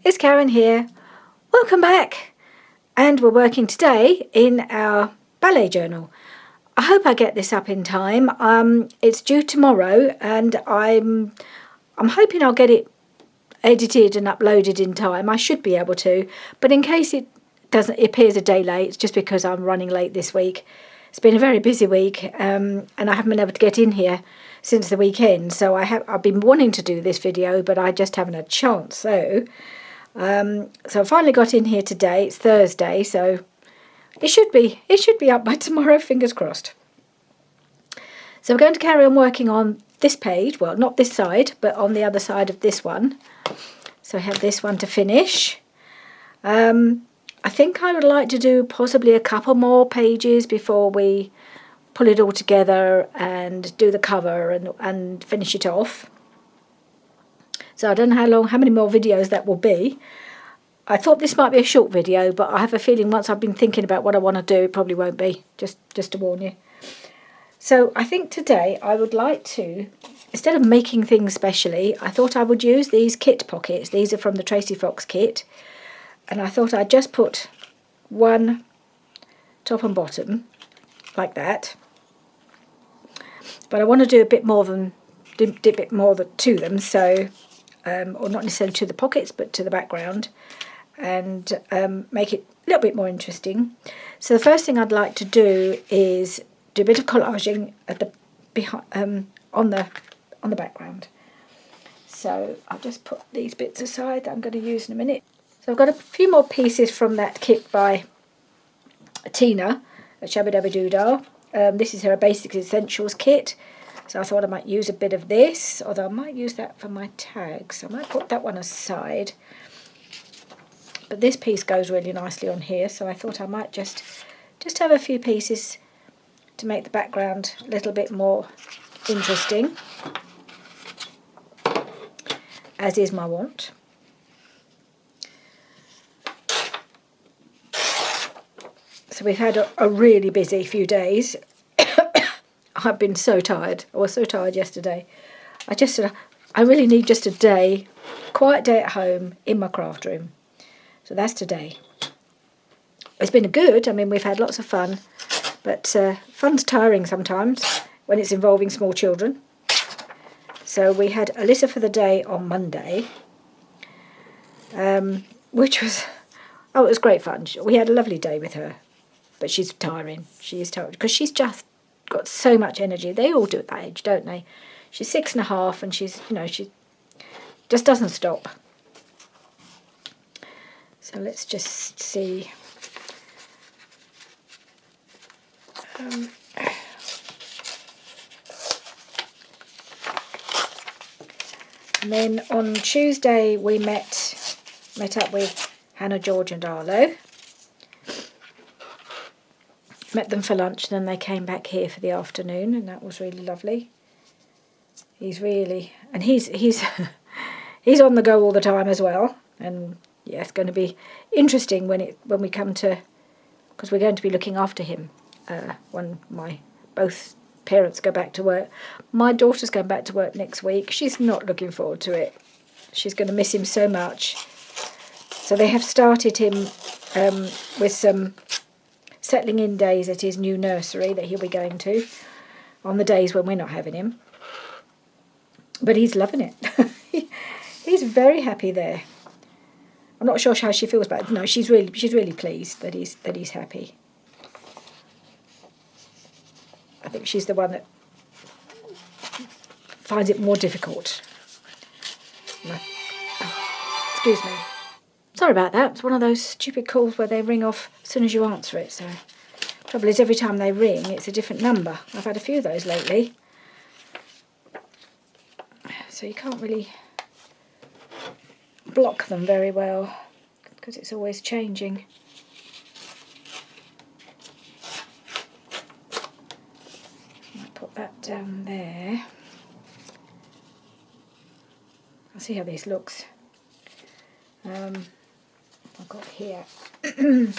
it's Karen here. Welcome back. And we're working today in our ballet journal. I hope I get this up in time. It's due tomorrow and I'm hoping I'll get it edited and uploaded in time. I should be able to, but in case it appears a day late, it's just because I'm running late this week. It's been a very busy week and I haven't been able to get in here since the weekend, so I've been wanting to do this video, but I just haven't had a chance. So I finally got in here today. It's Thursday, so it should be up by tomorrow, fingers crossed. So we're going to carry on working on this page, well, not this side, but on the other side of this one. So I have this one to finish. I think I would like to do possibly a couple more pages before we pull it all together and do the cover and finish it off. So I don't know how many more videos that will be. I thought this might be a short video, but I have a feeling once I've been thinking about what I want to do, it probably won't be, just to warn you. So I think today I would like to, instead of making things specially, I thought I would use these kit pockets. These are from the Tracy Fox kit. And I thought I'd just put one top and bottom, like that. But I want to do a bit more to them, so or not necessarily to the pockets, but to the background, and make it a little bit more interesting. So the first thing I'd like to do is do a bit of collaging at the on the background. So I'll just put these bits aside that I'm going to use in a minute. So I've got a few more pieces from that kit by Tina at Shabba Dabba Doodah. This is her Basics Essentials kit. So I thought I might use a bit of this, although I might use that for my tags. I might put that one aside. But this piece goes really nicely on here, so I thought I might just have a few pieces to make the background a little bit more interesting, as is my wont. So we've had a really busy few days. I've been so tired. I was so tired yesterday. I just said, I really need just a day, quiet day at home in my craft room. So that's today. It's been good. I mean, we've had lots of fun, but fun's tiring sometimes when it's involving small children. So we had Alyssa for the day on Monday, which was, it was great fun. We had a lovely day with her. But she's tiring. She is tired because she's just got so much energy. They all do at that age, don't they? She's 6.5 and she's, she just doesn't stop. So let's just see. And then on Tuesday we met up with Hannah, George and Arlo. Met them for lunch, and then they came back here for the afternoon, and that was really lovely. He's he's on the go all the time as well, and yeah, it's going to be interesting when we come to, because we're going to be looking after him when both parents go back to work. My daughter's going back to work next week. She's not looking forward to it. She's going to miss him so much. So they have started him with some settling in days at his new nursery that he'll be going to on the days when we're not having him. But he's loving it. He's very happy there. I'm not sure how she feels about it. No, she's really pleased that he's happy. I think she's the one that finds it more difficult. Excuse me. Sorry about that. It's one of those stupid calls where they ring off as soon as you answer it. So, trouble is, every time they ring, it's a different number. I've had a few of those lately. So you can't really block them very well because it's always changing. I'll put that down there. I'll see how this looks. I've got here. Let's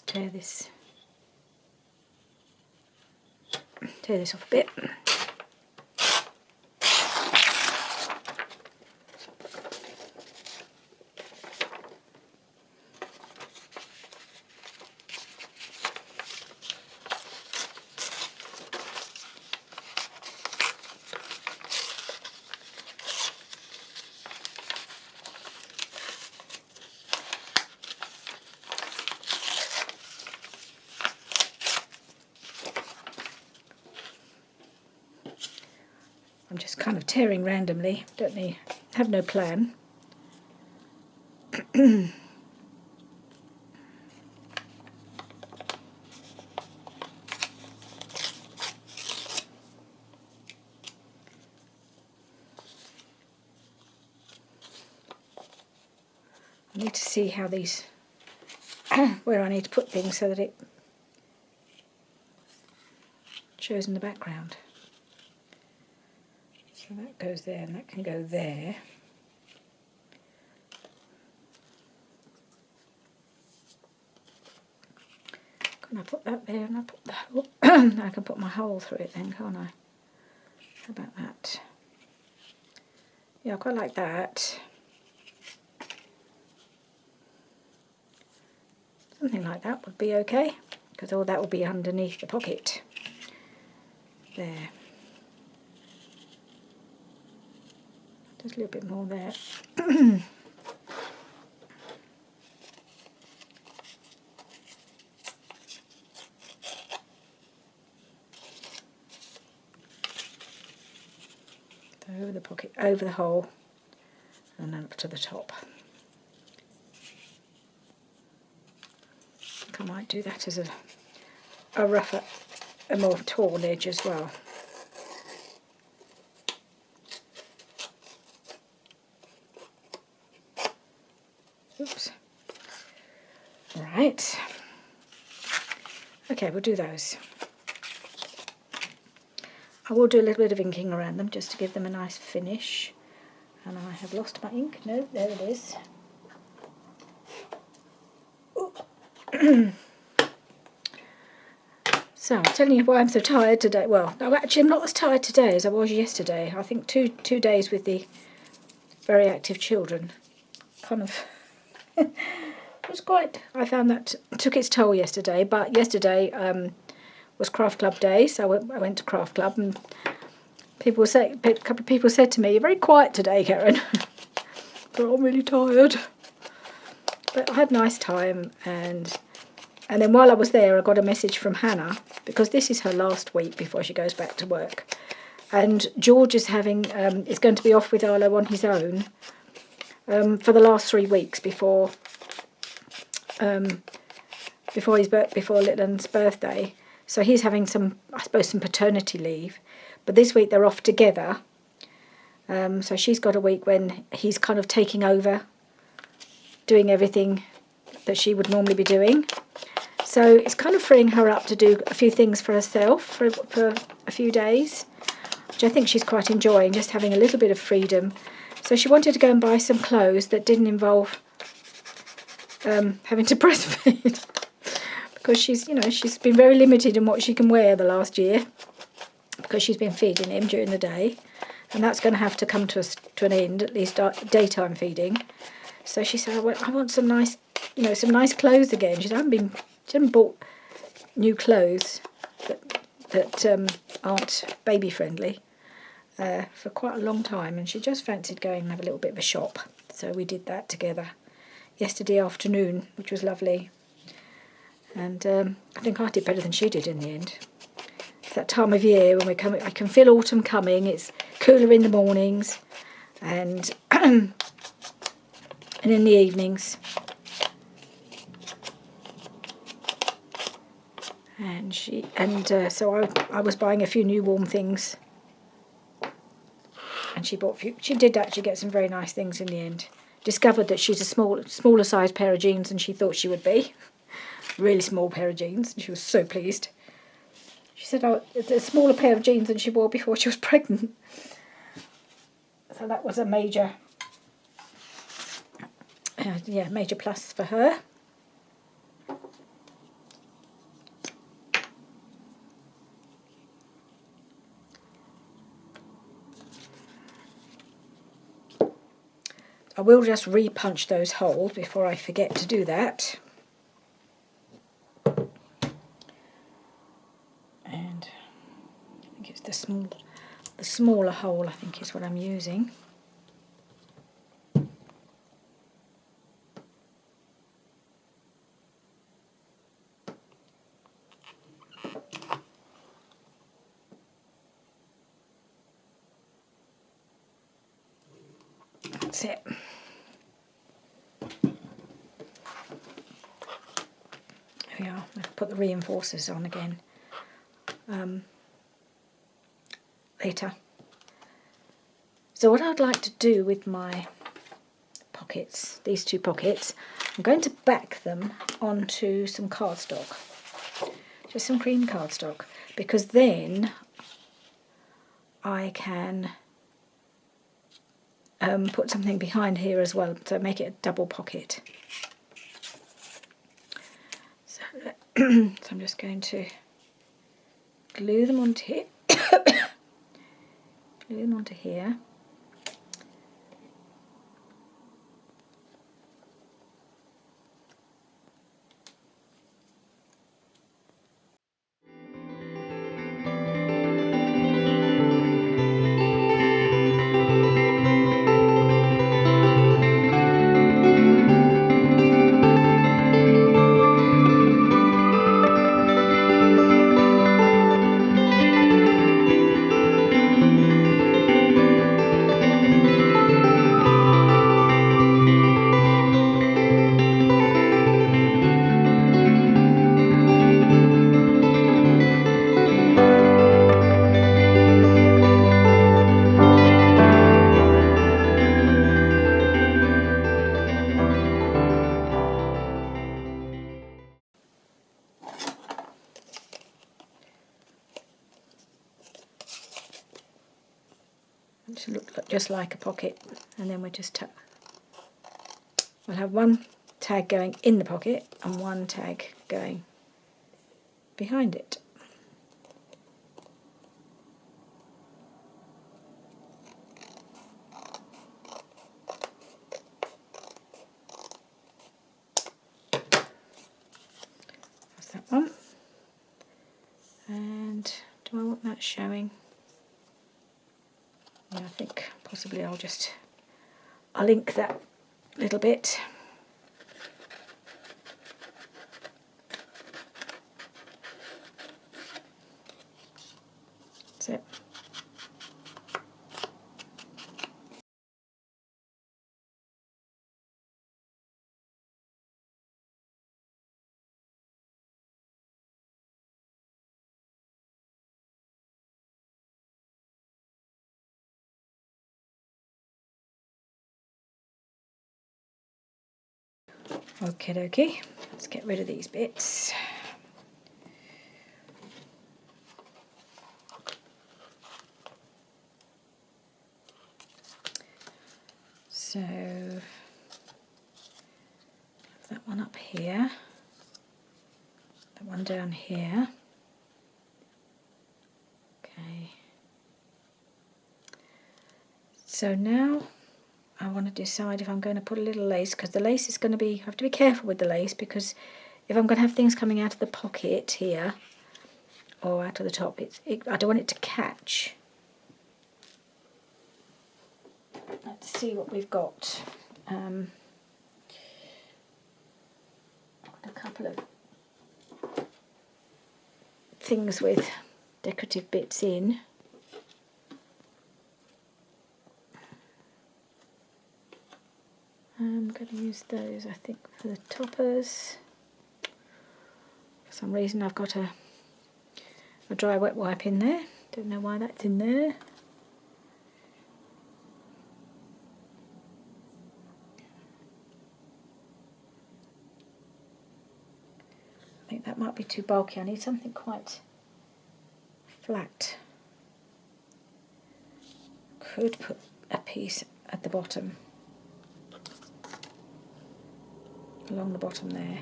tear this tear this off a bit. I'm just kind of tearing randomly, have no plan. I need to see how these, where I need to put things so that it shows in the background. So that goes there and that can go there. Can I put that there and I put the hole? I can put my hole through it then, can't I? How about that? Yeah, I quite like that. Something like that would be okay, because all that will be underneath the pocket. There. Just a little bit more there. Over the pocket, over the hole, and then up to the top. I think I might do that as a rougher, a more torn edge as well. Oops. Right. Okay, we'll do those. I will do a little bit of inking around them just to give them a nice finish. And I have lost my ink. No, there it is. So, I'm telling you why I'm so tired today. Well, no, actually I'm not as tired today as I was yesterday. I think two days with the very active children kind of it was quite, I found that took its toll yesterday, but yesterday was craft club day, so I went to craft club, and a couple of people said to me, "You're very quiet today, Karen." But I'm really tired. But I had a nice time, and then while I was there, I got a message from Hannah, because this is her last week before she goes back to work, and George is is going to be off with Arlo on his own for the last 3 weeks before Littleton's birthday. So he's having some paternity leave, but this week they're off together. So she's got a week when he's kind of taking over, doing everything that she would normally be doing. So it's kind of freeing her up to do a few things for herself for a few days, which I think she's quite enjoying, just having a little bit of freedom. So she wanted to go and buy some clothes that didn't involve having to breastfeed. Because she's been very limited in what she can wear the last year, because she's been feeding him during the day, and that's going to have to come to an end, at least daytime feeding. So she said, "I want some nice clothes again." She hasn't bought new clothes that aren't baby friendly for quite a long time, and she just fancied going and have a little bit of a shop. So we did that together yesterday afternoon, which was lovely. And I think I did better than she did in the end. It's that time of year when I can feel autumn coming. It's cooler in the mornings and and in the evenings. So I was buying a few new warm things, and she bought a few. She did actually get some very nice things in the end. Discovered that she's a smaller size pair of jeans than she thought she would be. Really small pair of jeans, and she was so pleased. She said, "Oh, it's a smaller pair of jeans than she wore before she was pregnant." So that was a major plus for her. I will just re-punch those holes before I forget to do that. And I think it's the smaller hole, I think is what I'm using. That's it. There we are. I'll put the reinforcers on again later. So what I'd like to do with my pockets, these two pockets, I'm going to back them onto some cardstock, just some cream cardstock, because then I can put something behind here as well, so make it a double pocket. So, so I'm just going to glue them onto here. Glue them onto here. To look just like a pocket, and then we'll have one tag going in the pocket and one tag going behind it. That's that one. And do I want that showing? Yeah, I think possibly I'll ink that little bit. That's it. Okie dokie, let's get rid of these bits. So, have that one up here, that one down here. Okay. So now I want to decide if I'm going to put a little lace, because the lace is going to be, I have to be careful with the lace, because if I'm going to have things coming out of the pocket here or out of the top, I don't want it to catch. Let's see what we've got. A couple of things with decorative bits in. I'm going to use those, I think, for the toppers. For some reason I've got a dry wet wipe in there. Don't know why that's in there. I think that might be too bulky. I need something quite flat. Could put a piece at the bottom. Along the bottom there.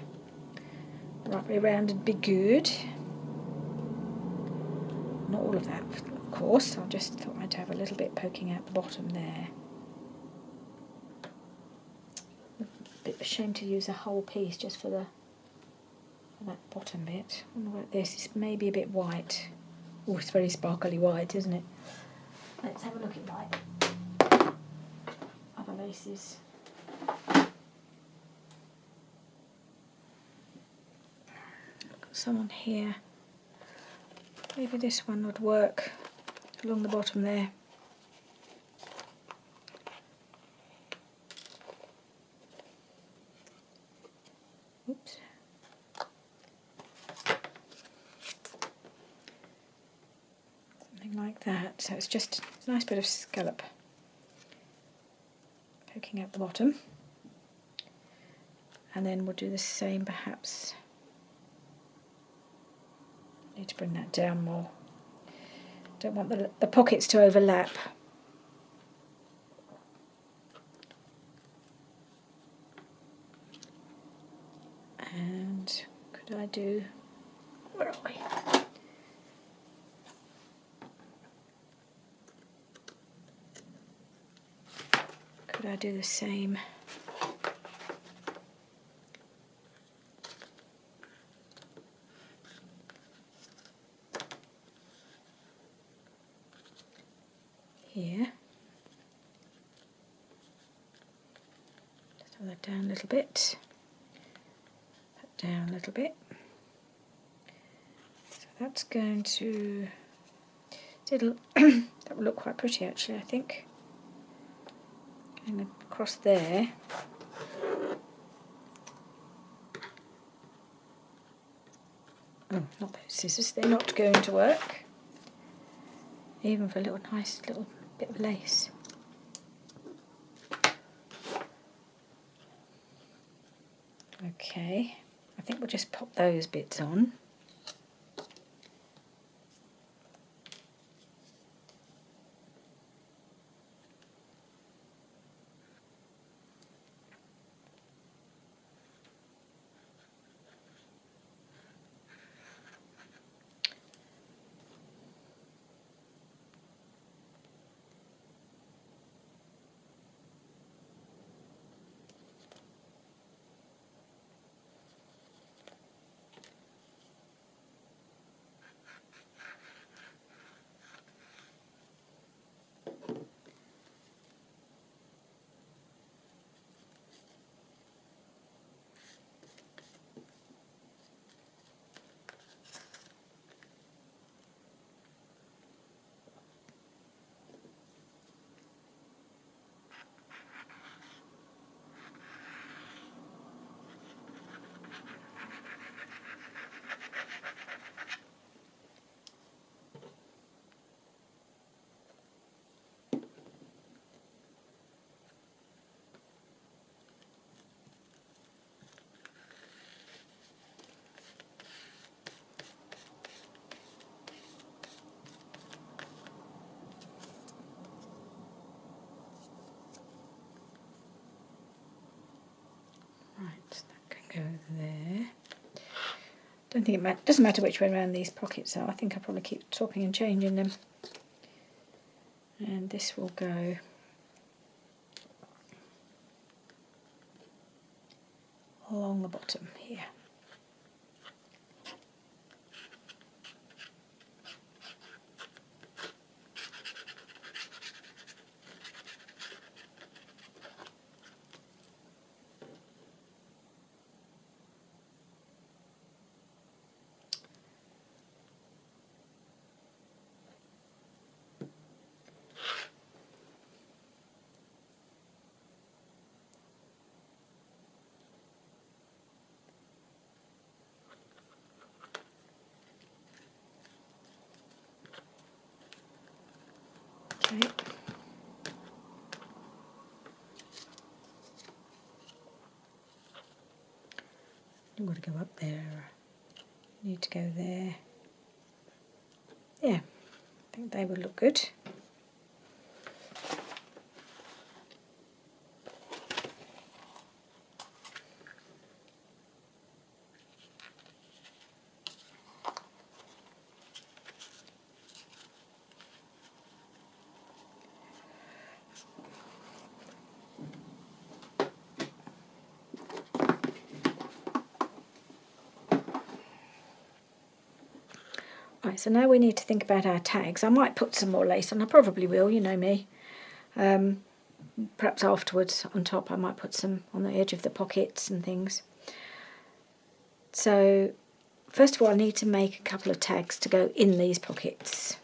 Right way round and be good. Not all of that, of course. I just thought I'd have a little bit poking out the bottom there. a shame to use a whole piece just for that bottom bit. I wonder what this is. Maybe a bit white. Oh, it's very sparkly white, isn't it? Let's have a look at my other laces. Got some on here. Maybe this one would work along the bottom there. Oops. Something like that. So it's just a nice bit of scallop poking out the bottom. And then we'll do the same perhaps. Need to bring that down more. Don't want the pockets to overlap. And could I do, where are we? Could I do the same? Here. Just have that down a little bit. That down a little bit. So that's going to, that will look quite pretty actually, I think. Going across there. Oh, not those scissors, they're not going to work. Even for a little nice little bit of lace. Okay, I think we'll just pop those bits on. Right, that can go there. Don't think it doesn't matter which way around these pockets are. I think I'll probably keep swapping and changing them. And this will go along the bottom here. Okay. You've got to go up there. You need to go there. Yeah, I think they would look good. Right, so now we need to think about our tags. I might put some more lace on, I probably will, you know me. Perhaps afterwards on top I might put some on the edge of the pockets and things. So first of all I need to make a couple of tags to go in these pockets.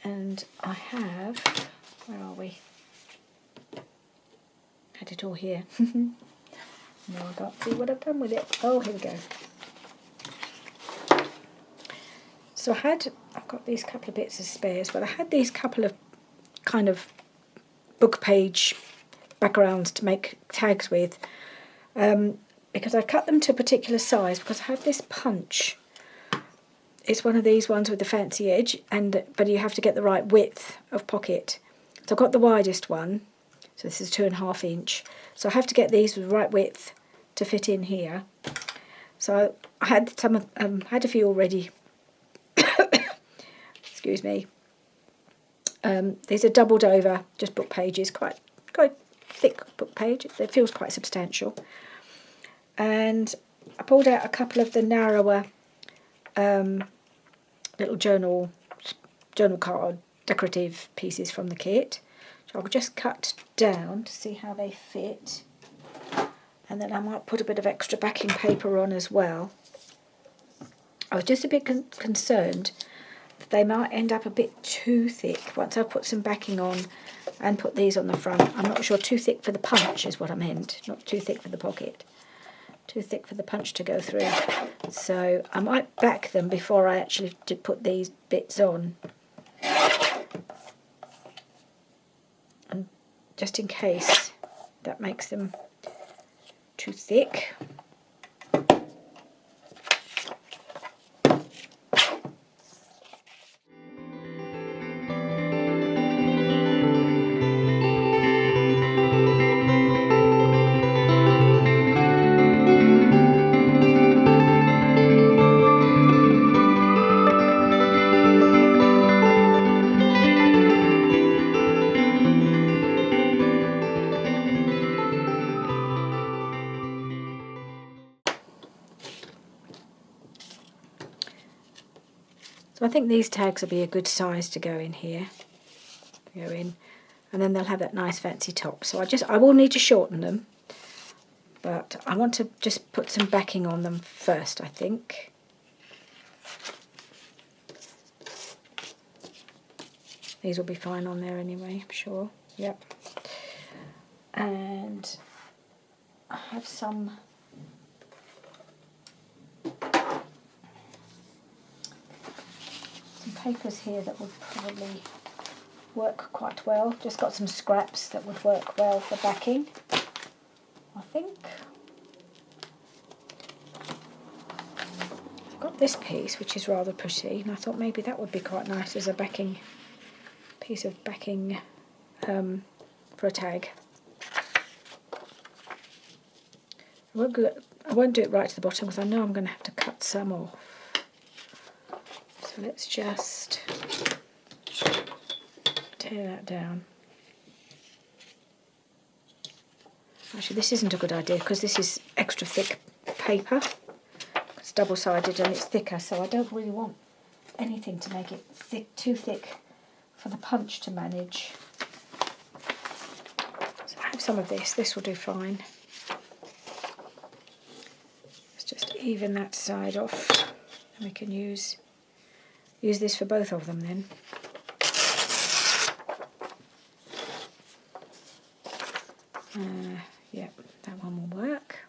And I have, where are we? Had it all here. Now I can't see what I've done with it. Oh, here we go. So I've got these couple of bits of spares, but I had these couple of kind of book page backgrounds to make tags with, because I cut them to a particular size because I had this punch. It's one of these ones with the fancy edge, but you have to get the right width of pocket. So I've got the widest one, so this is 2.5 inch. So I have to get these with the right width to fit in here. So I had had a few already. Excuse me. These are doubled over, just book pages, quite thick book page. It feels quite substantial. And I pulled out a couple of the narrower little journal card decorative pieces from the kit. So I'll just cut down to see how they fit. And then I might put a bit of extra backing paper on as well. I was just a bit concerned that they might end up a bit too thick once I've put some backing on and put these on the front. I'm not sure, too thick for the punch is what I meant, not too thick for the pocket. Too thick for the punch to go through. So I might back them before I actually put these bits on. And just in case that makes them too thick. So I think these tags will be a good size to go in here. And then they'll have that nice fancy top. So I will need to shorten them, but I want to just put some backing on them first, I think. These will be fine on there anyway, I'm sure. Yep. And I have some papers here that would probably work quite well. Just got some scraps that would work well for backing, I think. I've got this piece which is rather pretty, and I thought maybe that would be quite nice as a backing piece of backing for a tag. I won't do it right to the bottom because I know I'm going to have to cut some off. So let's just tear that down. Actually, this isn't a good idea because this is extra thick paper. It's double-sided and it's thicker, so I don't really want anything to make it too thick for the punch to manage. So I have some of this. This will do fine. Let's just even that side off, and we can use this for both of them then. Yep, that one will work.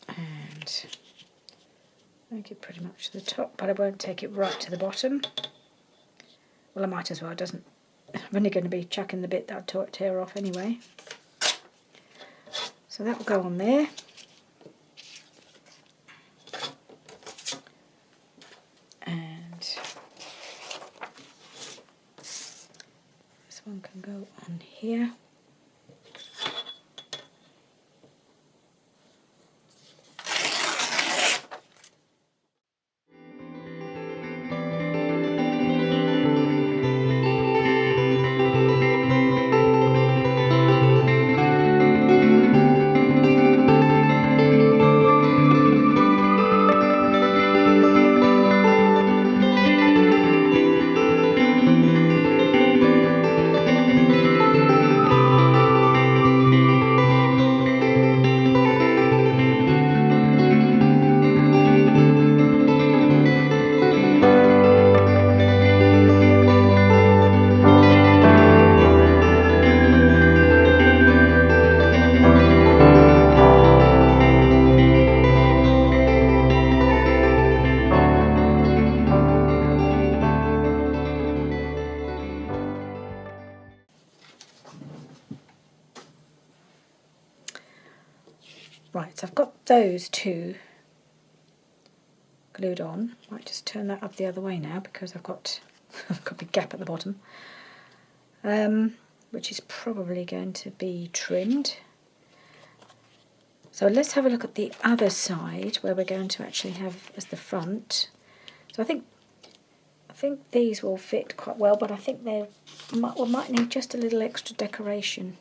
And make it pretty much to the top, but I won't take it right to the bottom. Well, I might as well, I'm only going to be chucking the bit that I'll tear off anyway. So that will go on there. And this one can go on here. those two glued on. Might just turn that up the other way now because I've got a big gap at the bottom, which is probably going to be trimmed. So let's have a look at the other side where we're going to actually have as the front. So I think these will fit quite well, but I think they might need just a little extra decoration.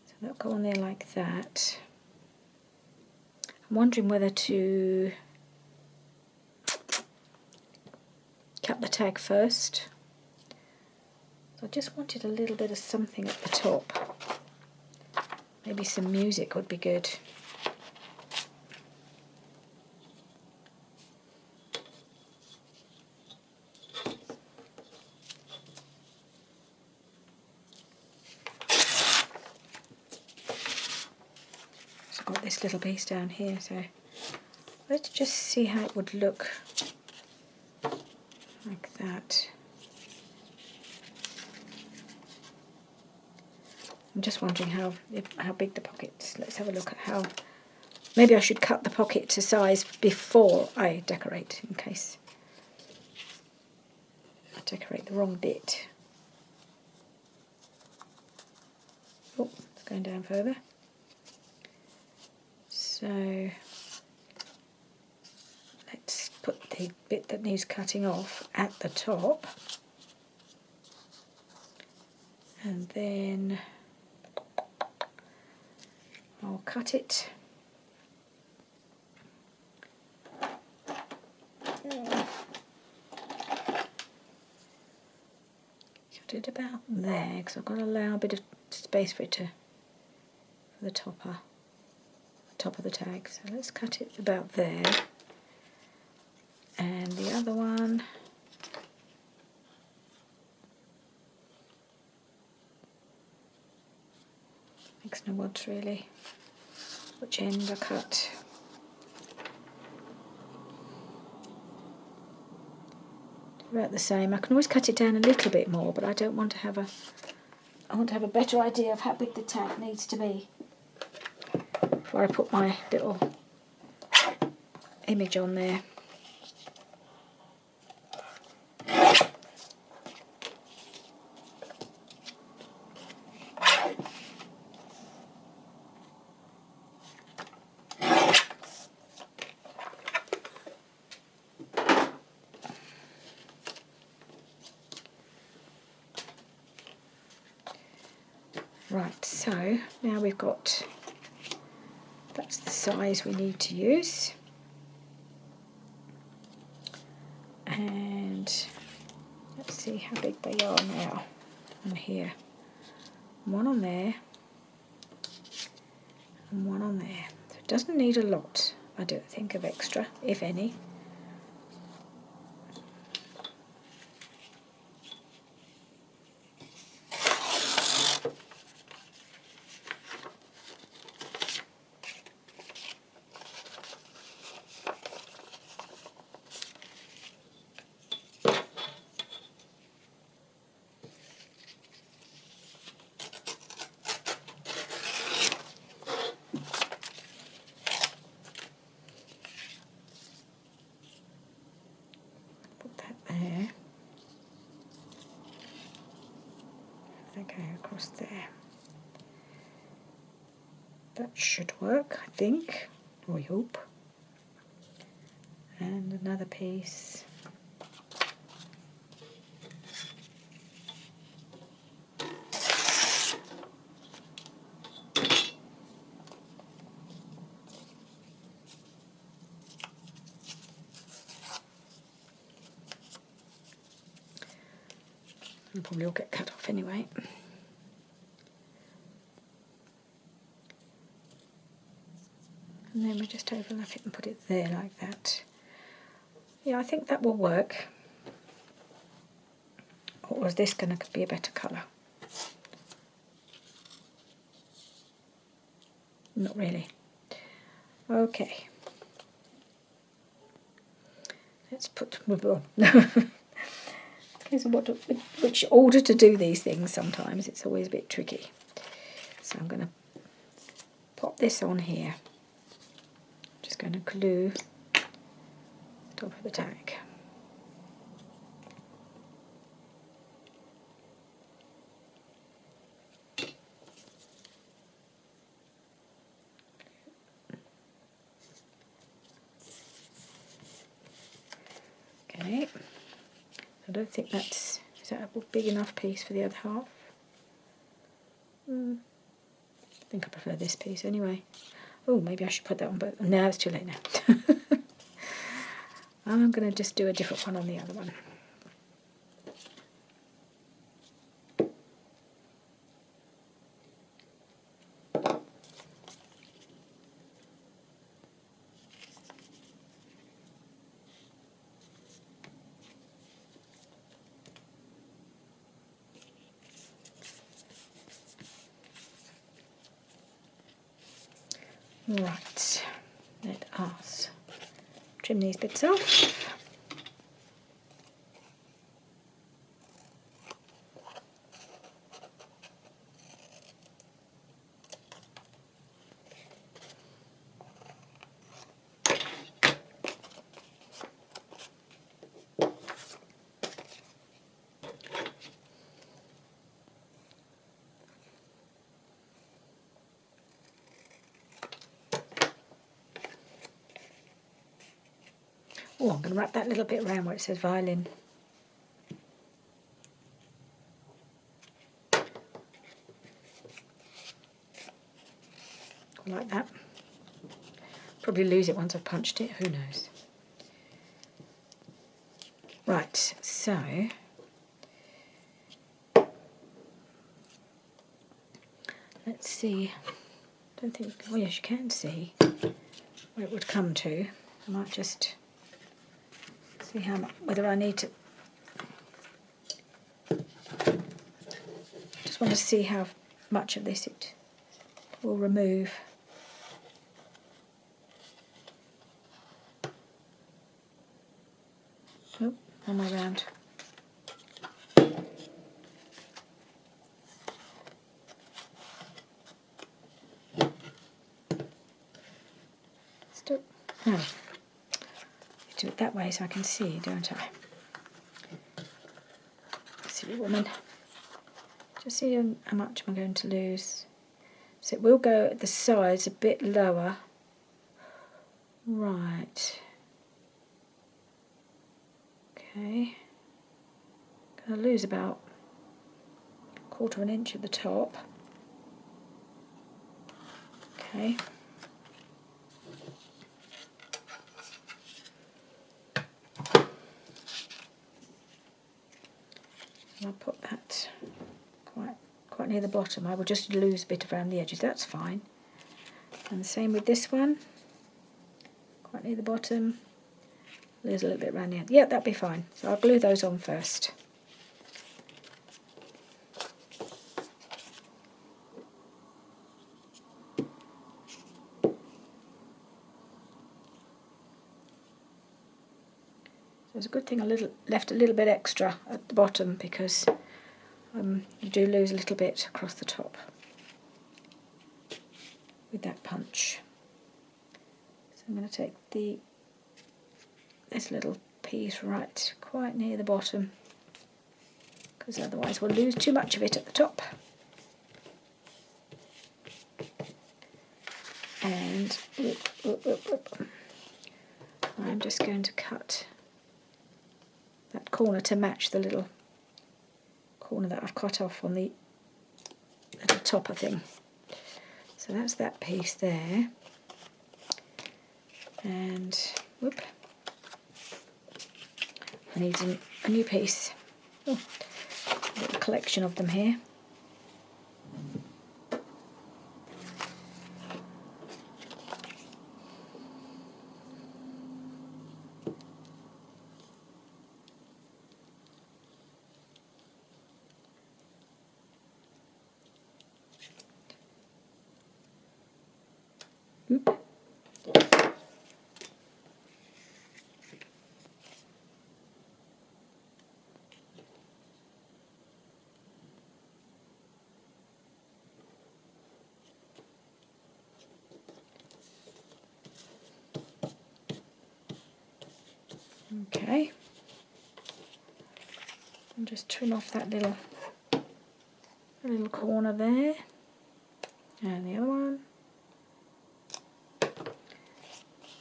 So they'll go on there like that. I'm wondering whether to cut the tag first. So I just wanted a little bit of something at the top. Maybe some music would be good. So I've got this little piece down here, so let's just see how it would look like that. I'm just wondering how big the pockets. Let's have a look at how. Maybe I should cut the pocket to size before I decorate, in case I decorate the wrong bit. Oh, it's going down further. So let's put the bit that needs cutting off at the top, and then I'll cut it. Cut it about there, because I've got to allow a bit of space for it for the top of the tag. So let's cut it about there. And the other one, makes no odds really which end I cut. About the same. I can always cut it down a little bit more, but I don't want to have I want to have a better idea of how big the tag needs to be before I put my little image on there. Right, so now we've got, that's the size we need to use. And let's see how big they are now on here. One on there and one on there. So it doesn't need a lot, I don't think, of extra, if any. There. They go across there. That should work, I think, or I hope. And another piece. And probably all get cut off anyway. And then we just overlap it and put it there like that. Yeah, I think that will work. Or was this going to be a better colour? Not really. Okay. Let's put... Depends on which order to do these things sometimes. It's always a bit tricky. So I'm going to pop this on here. going to glue the top of the tag. Okay, I don't think is that a big enough piece for the other half? I think I prefer this piece anyway. Oh, maybe I should put that on both. No, it's too late now. I'm going to just do a different one on the other one. Right, let us trim these bits off. Oh, I'm going to wrap that little bit around where it says violin. Like that. Probably lose it once I've punched it, who knows. Right, so let's see. I don't think, oh yes, you can see where it would come to. I might just see how much, whether I need to, just want to see how much of this it will remove. Oh, one way round. Still, no. Do it that way so I can see, don't I? Silly woman. Just see how much I'm going to lose. So it will go at the sides a bit lower. Right. Okay. Going to lose about 1/4 of an inch at the top. Okay. I'll put that quite near the bottom. I will just lose a bit around the edges, that's fine. And the same with this one. Quite near the bottom. Lose a little bit around the end. Yeah, that'll be fine. So I'll glue those on first. So it's a good thing I left a little bit extra at the bottom because you do lose a little bit across the top with that punch. So I'm going to take this little piece right quite near the bottom because otherwise we'll lose too much of it at the top. And I'm just going to cut that corner to match the little corner that I've cut off on the little topper thing. So that's that piece there. And whoop, I need a new piece. Oh, a little collection of them here. Oop. Okay. And just trim off that little corner there. And the other one.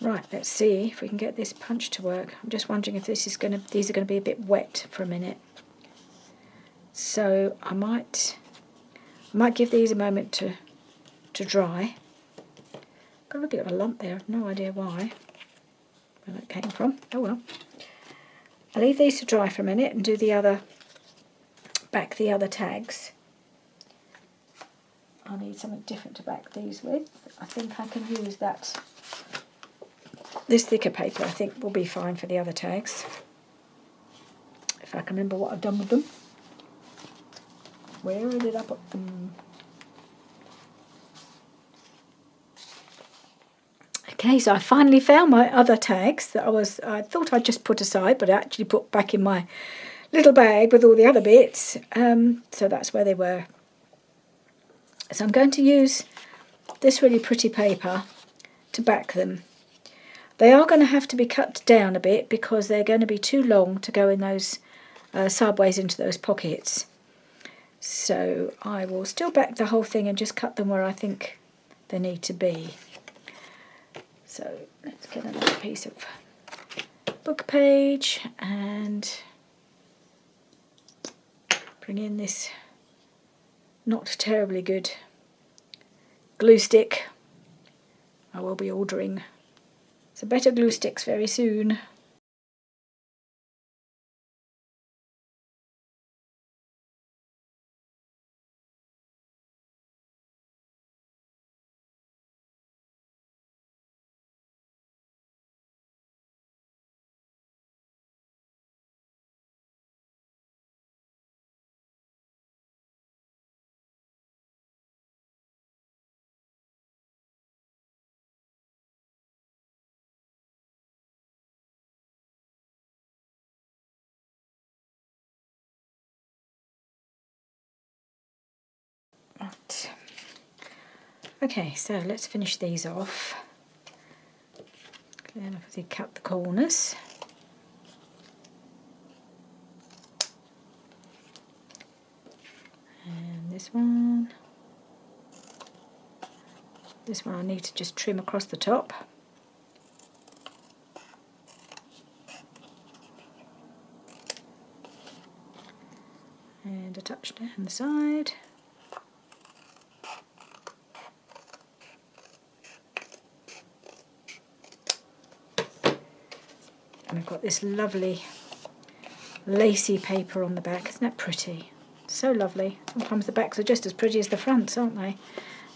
Right, let's see if we can get this punch to work. I'm just wondering if these are going to be a bit wet for a minute. So I might give these a moment to dry. Got a little bit of a lump there, I've no idea where that came from. Oh well. I'll leave these to dry for a minute and do the other tags. I need something different to back these with. I think I can use that. This thicker paper I think will be fine for the other tags. If I can remember what I've done with them. Where did I put them? Okay, so I finally found my other tags that I thought I'd just put aside, but I actually put back in my little bag with all the other bits. So that's where they were. So I'm going to use this really pretty paper to back them. They are going to have to be cut down a bit because they're going to be too long to go in those sideways into those pockets. So I will still back the whole thing and just cut them where I think they need to be. So let's get another piece of book page and bring in this not terribly good glue stick. I will be ordering some better glue sticks very soon. Right. Okay, so let's finish these off. Then obviously cut the corners. And this one. This one I need to just trim across the top. And a touch down the side. And I've got this lovely lacy paper on the back. Isn't that pretty? So lovely. Sometimes the backs are just as pretty as the fronts, aren't they?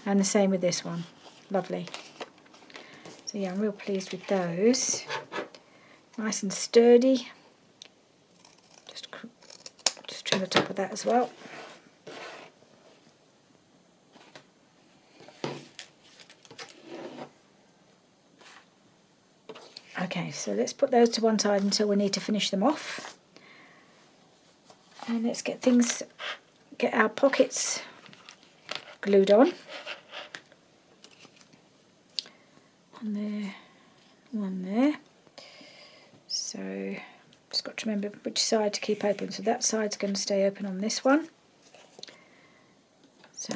And the same with this one. Lovely. So yeah, I'm real pleased with those. Nice and sturdy. Just trim the top of that as well. Okay, so let's put those to one side until we need to finish them off. And let's get our pockets glued on. One there, one there. So just got to remember which side to keep open. So that side's going to stay open on this one. So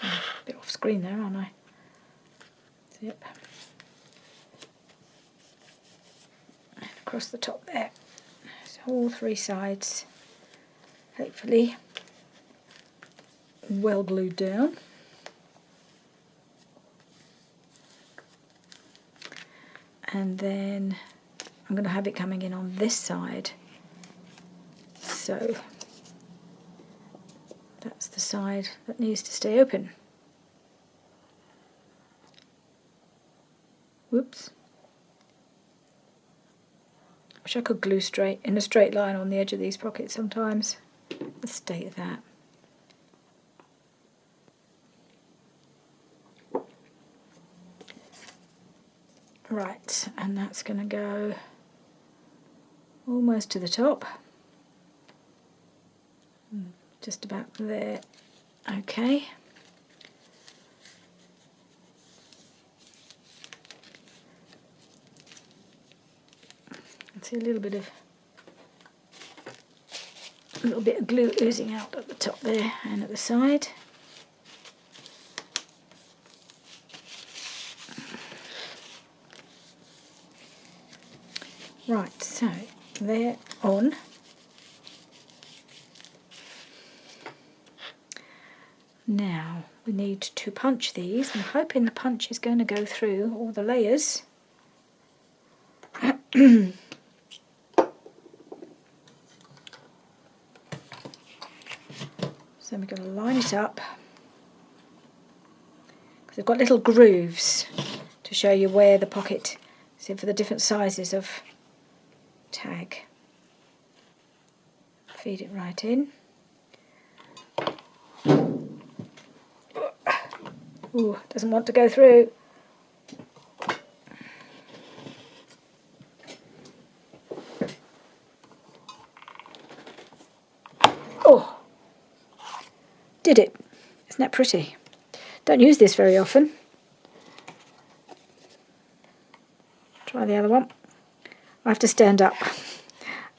a bit off screen there, aren't I? Yep. And across the top there. So all three sides, hopefully, well glued down. And then I'm going to have it coming in on this side. So that's the side that needs to stay open. Whoops. Wish I could glue in a straight line on the edge of these pockets sometimes. The state of that. Right, and that's going to go almost to the top. Just about there. Okay. I see a little bit of glue oozing out at the top there and at the side. Right, so they're on. Now we need to punch these. I'm hoping the punch is going to go through all the layers. So we're going to line it up. Because they've got little grooves to show you where the pocket is for the different sizes of tag. Feed it right in. Ooh, doesn't want to go through. Oh, did it. Isn't that pretty? Don't use this very often. Try the other one. I have to stand up,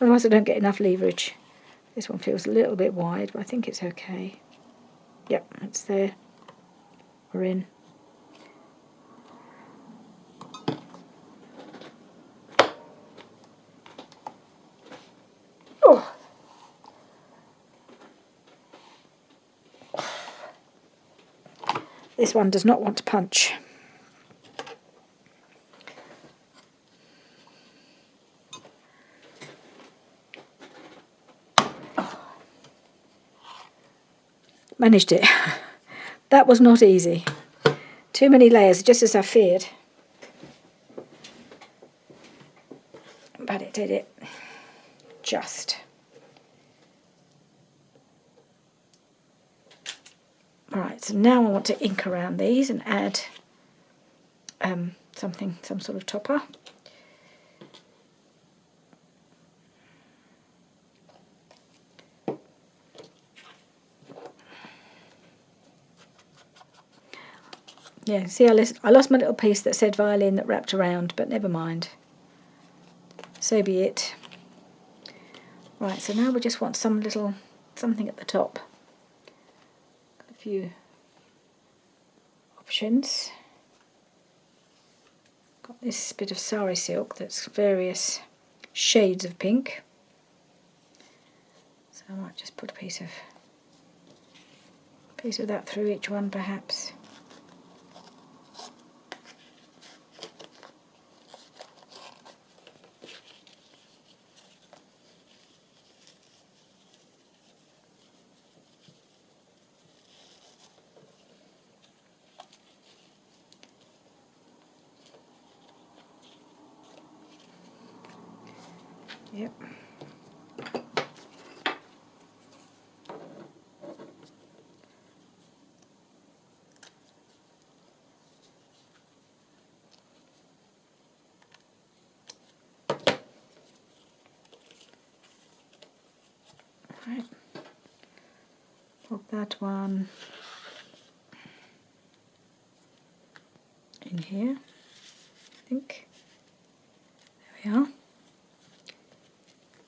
otherwise I don't get enough leverage. This one feels a little bit wide, but I think it's okay. Yep, it's there. We're in. Oh! This one does not want to punch. Managed it. That was not easy. Too many layers, just as I feared. But it did it. Just. Right, so now I want to ink around these and add some sort of topper. Yeah, see, I lost my little piece that said violin that wrapped around, but never mind. So be it. Right, so now we just want some little something at the top. A few options. Got this bit of sari silk that's various shades of pink. So I might just put a piece of that through each one, perhaps. Yep. Right. Pop that one in here, I think. There we are.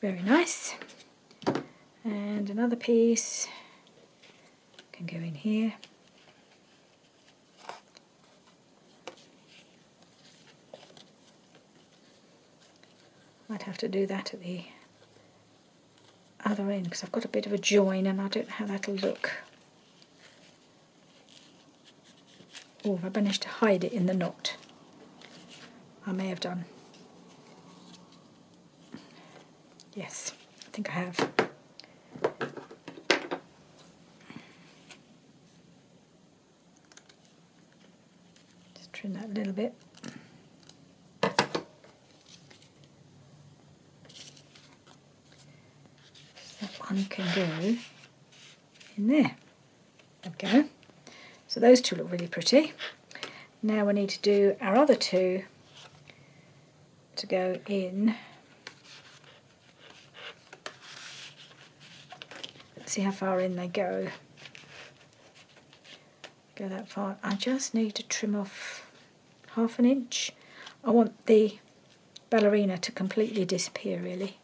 Very nice. And another piece can go in here. Might have to do that at the other end because I've got a bit of a join and I don't know how that'll look. Oh, I managed to hide it in the knot. I may have done. Yes, I think I have. Just trim that a little bit. That one can go in there. There we go. So those two look really pretty. Now we need to do our other two to go in. Let's see how far in they go. Go that far. I just need to trim off 1/2 inch. I want the ballerina to completely disappear, really.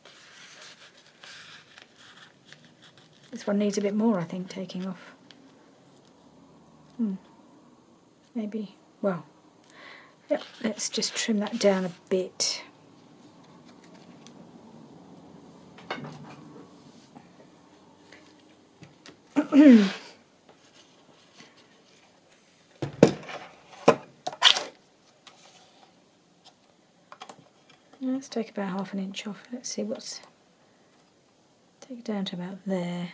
This one needs a bit more, I think, taking off. Maybe, well, yep, let's just trim that down a bit. Let's take about 1/2 inch off. Let's see what's... Take it down to about there.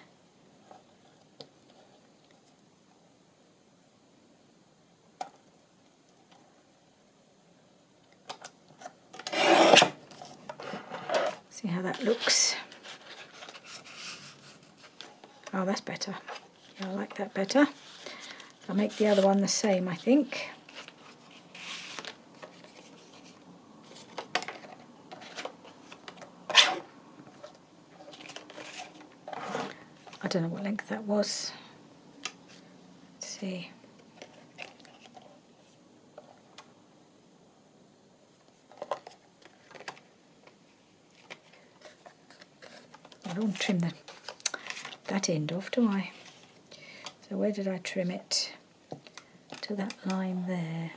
See how that looks. Oh, that's better. Yeah, I like that better. I'll make the other one the same, I think. I don't know what length that was. Let's see. I don't trim that end off, do I? So where did I trim it? To that line there.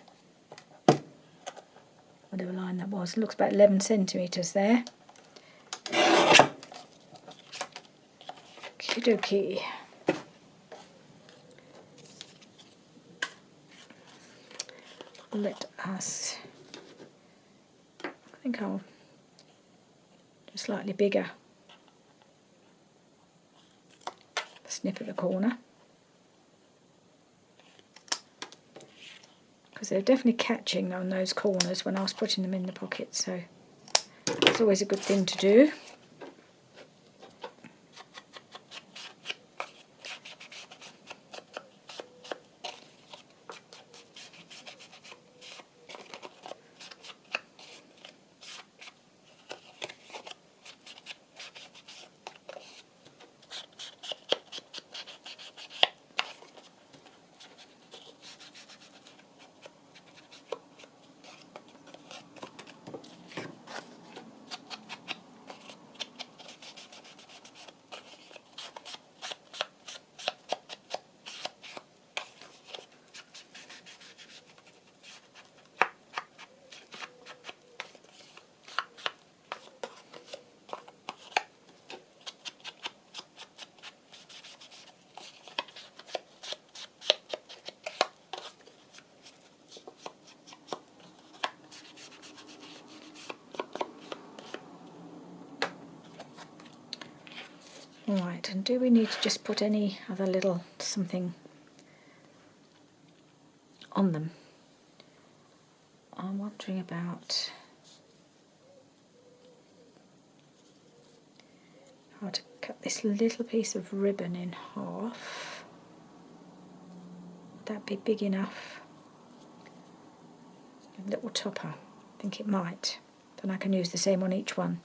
Whatever line that was. It looks about 11 centimetres there. Okie dokie. Let us... I think I'll do slightly bigger. Snip at the corner. Because they're definitely catching on those corners when I was putting them in the pocket, so it's always a good thing to do. Alright, and do we need to just put any other little something on them? I'm wondering about how to cut this little piece of ribbon in half. Would that be big enough? A little topper. I think it might. Then I can use the same on each one.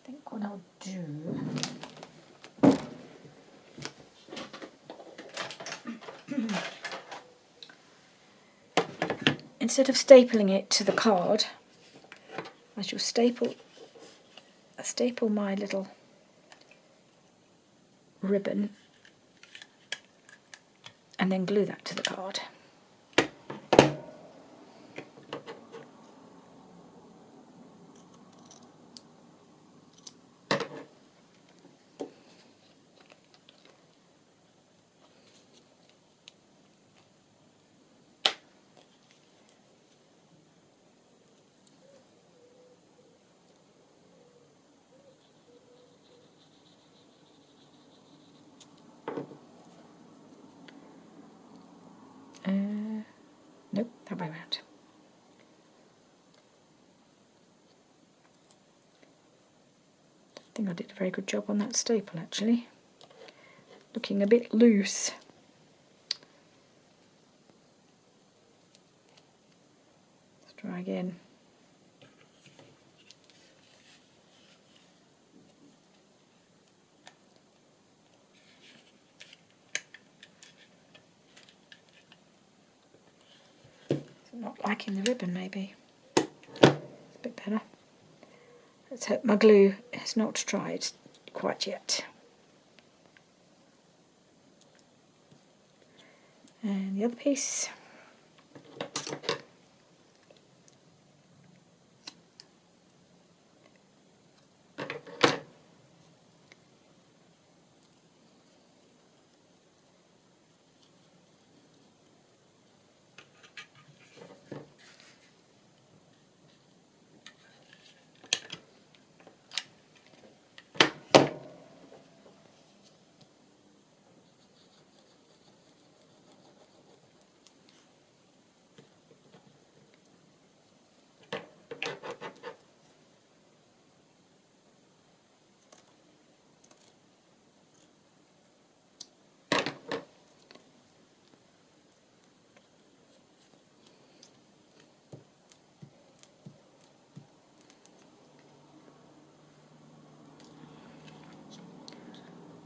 I think what I'll do instead of stapling it to the card, I shall staple my little ribbon and then glue that to the card. way around. I think I did a very good job on that staple actually. Looking a bit loose. Let's try again. Not liking the ribbon maybe. It's a bit better. Let's hope my glue has not dried quite yet. And the other piece.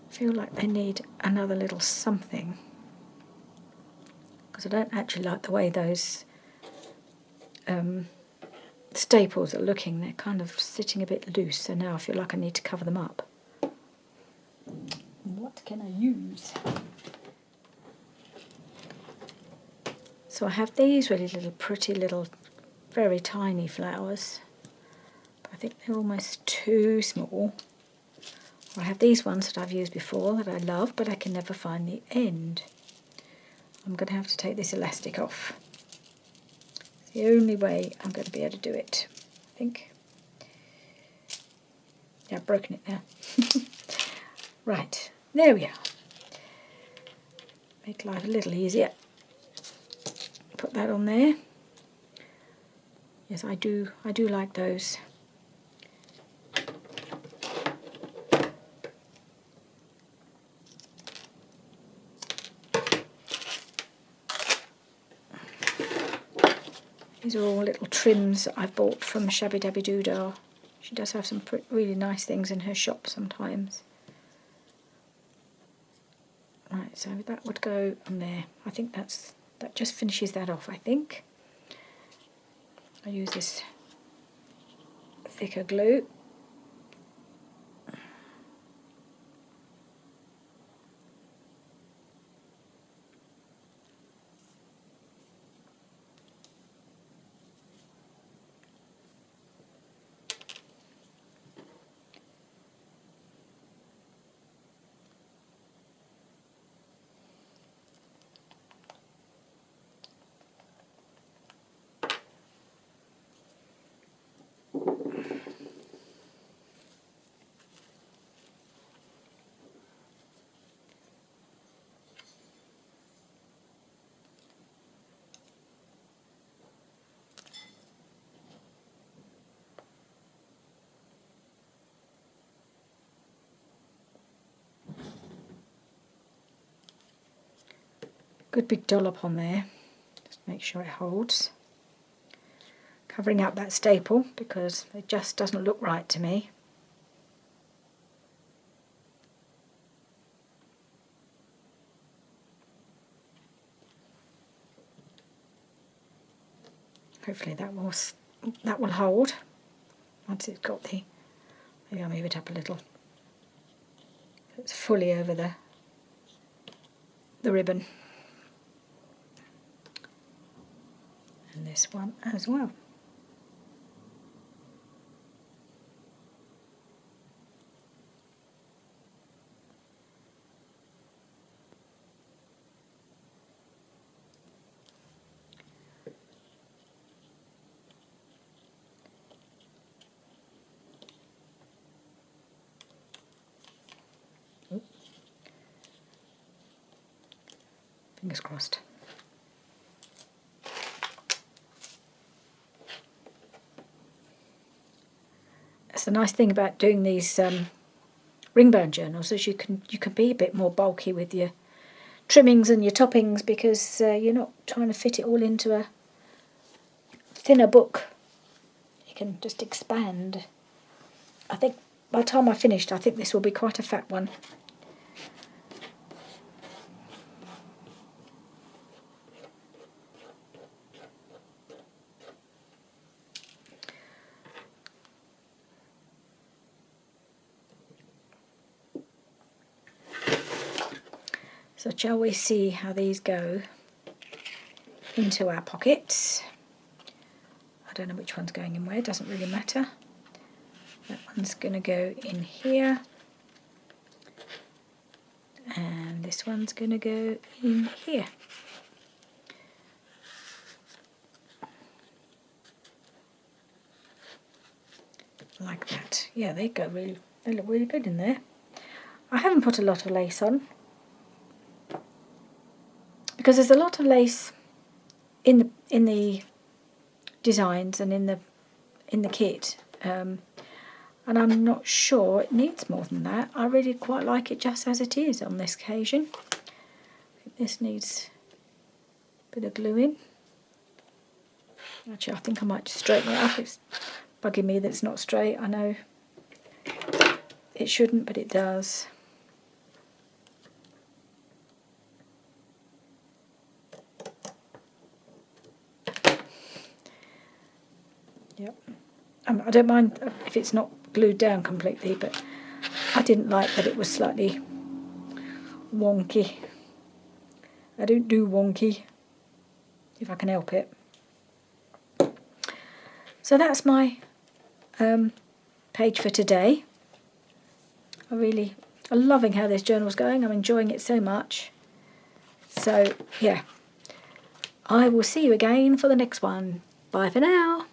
I feel like they need another little something because I don't actually like the way those staples are looking. They're kind of sitting a bit loose, so now I feel like I need to cover them up. What can I use? So I have these really little pretty little very tiny flowers, but I think they're almost too small. I have these ones that I've used before that I love, but I can never find the end. I'm going to have to take this elastic off. It's the only way I'm going to be able to do it, I think. Yeah, I've broken it now. Right, there we are. Make life a little easier. Put that on there. Yes, I do like those. These are all little trims that I've bought from Shabby Dabby Doodah. She does have some really nice things in her shop sometimes. Right, so that would go on there. I think that just finishes that off, I think. I use this thicker glue. Good big dollop on there, just make sure it holds. Covering up that staple because it just doesn't look right to me. Hopefully that will hold once it's got the. Maybe I'll move it up a little. It's fully over the ribbon. And this one as well. Fingers crossed. the nice thing about doing these ring bound journals, is you can be a bit more bulky with your trimmings and your toppings, because you're not trying to fit it all into a thinner book. You can just expand. I think by the time I finished, I think this will be quite a fat one. So shall we see how these go into our pockets? I don't know which one's going in where, doesn't really matter. That one's going to go in here, and this one's going to go in here. Like that. Yeah, they look really good in there. I haven't put a lot of lace on, because there's a lot of lace in the designs and in the kit, and I'm not sure it needs more than that. I really quite like it just as it is on this occasion. This needs a bit of glue in. Actually, I think I might just straighten it up. It's bugging me that it's not straight. I know it shouldn't, but it does. Yep. I don't mind if it's not glued down completely, but I didn't like that it was slightly wonky. I don't do wonky if I can help it. So that's my page for today. I'm loving how this journal's going. I'm enjoying it so much. So yeah, I will see you again for the next one. Bye for now.